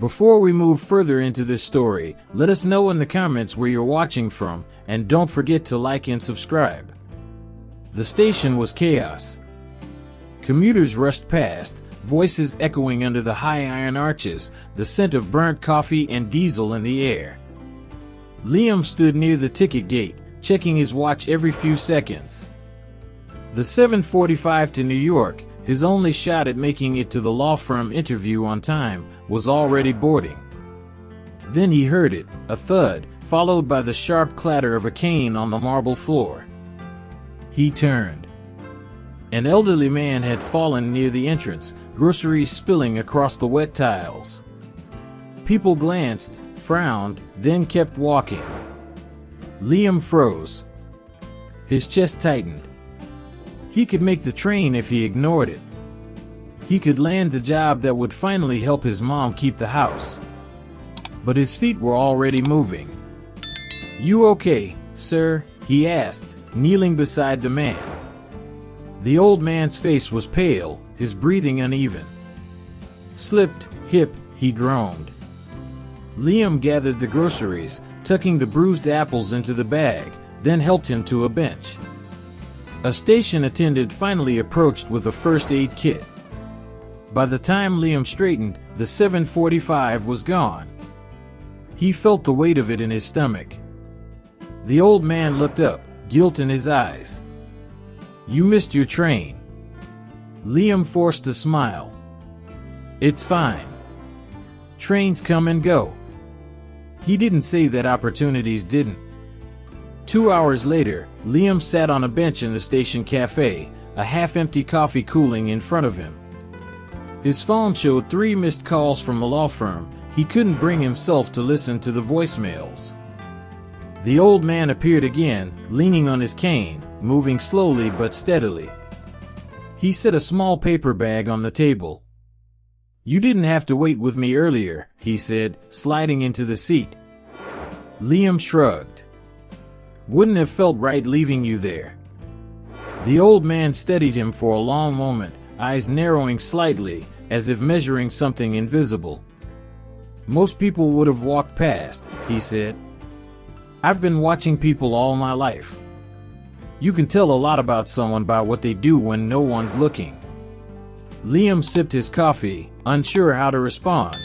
Before we move further into this story, let us know in the comments where you're watching from, and don't forget to like and subscribe. The station was chaos. Commuters rushed past, voices echoing under the high iron arches, the scent of burnt coffee and diesel in the air. Liam stood near the ticket gate, checking his watch every few seconds. The 7:45 to New York, his only shot at making it to the law firm interview on time, was already boarding. Then he heard it, a thud, followed by the sharp clatter of a cane on the marble floor. He turned. An elderly man had fallen near the entrance, groceries spilling across the wet tiles. People glanced, frowned, then kept walking. Liam froze. His chest tightened. He could make the train if he ignored it. He could land the job that would finally help his mom keep the house. But his feet were already moving. "You okay, sir?" he asked, kneeling beside the man. The old man's face was pale, his breathing uneven. "Slipped, hip," he groaned. Liam gathered the groceries, tucking the bruised apples into the bag, then helped him to a bench. A station attendant finally approached with a first aid kit. By the time Liam straightened, the 7:45 was gone. He felt the weight of it in his stomach. The old man looked up, guilt in his eyes. "You missed your train." Liam forced a smile. "It's fine. Trains come and go." He didn't say that opportunities didn't. 2 hours later, Liam sat on a bench in the station cafe, a half-empty coffee cooling in front of him. His phone showed 3 missed calls from the law firm. He couldn't bring himself to listen to the voicemails. The old man appeared again, leaning on his cane, moving slowly but steadily. He set a small paper bag on the table. "You didn't have to wait with me earlier," he said, sliding into the seat. Liam shrugged. "Wouldn't have felt right leaving you there." The old man studied him for a long moment, eyes narrowing slightly, as if measuring something invisible. "Most people would have walked past," he said. "I've been watching people all my life. You can tell a lot about someone by what they do when no one's looking." Liam sipped his coffee, unsure how to respond.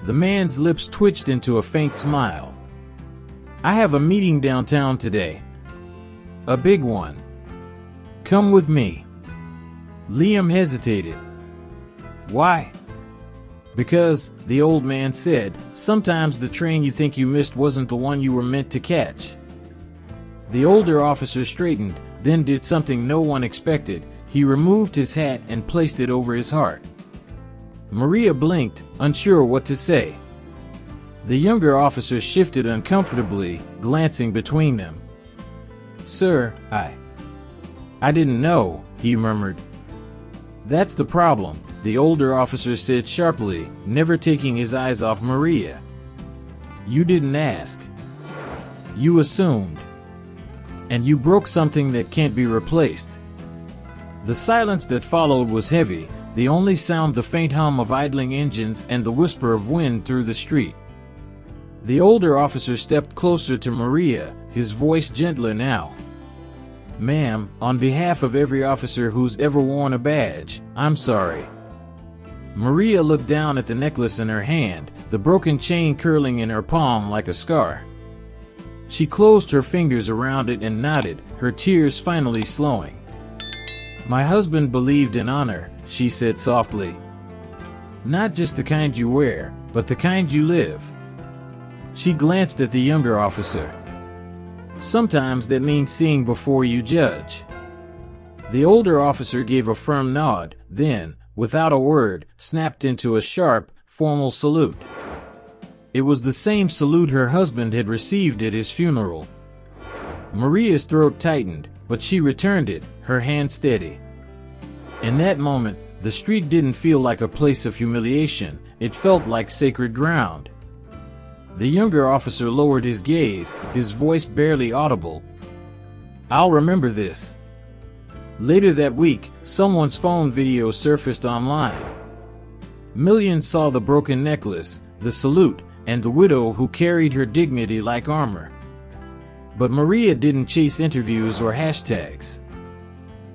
The man's lips twitched into a faint smile. "I have a meeting downtown today. A big one. Come with me." Liam hesitated. "Why?" "Because," the old man said, "sometimes the train you think you missed wasn't the one you were meant to catch." The older officer straightened, then did something no one expected. He removed his hat and placed it over his heart. Maria blinked, unsure what to say. The younger officer shifted uncomfortably, glancing between them. "Sir, I didn't know," he murmured. "That's the problem," the older officer said sharply, never taking his eyes off Maria. "You didn't ask. You assumed. And you broke something that can't be replaced." The silence that followed was heavy, the only sound the faint hum of idling engines and the whisper of wind through the street. The older officer stepped closer to Maria, his voice gentler now. "Ma'am, on behalf of every officer who's ever worn a badge, I'm sorry." Maria looked down at the necklace in her hand, the broken chain curling in her palm like a scar. She closed her fingers around it and nodded, her tears finally slowing. "My husband believed in honor," she said softly. "Not just the kind you wear, but the kind you live." She glanced at the younger officer. "Sometimes that means seeing before you judge." The older officer gave a firm nod, then, without a word, snapped into a sharp, formal salute. It was the same salute her husband had received at his funeral. Maria's throat tightened, but she returned it, her hand steady. In that moment, the street didn't feel like a place of humiliation, it felt like sacred ground. The younger officer lowered his gaze, his voice barely audible. "I'll remember this." Later that week, someone's phone video surfaced online. Millions saw the broken necklace, the salute, and the widow who carried her dignity like armor. But Maria didn't chase interviews or hashtags.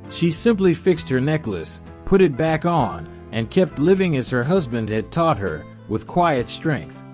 She simply fixed her necklace, put it back on, and kept living as her husband had taught her, with quiet strength.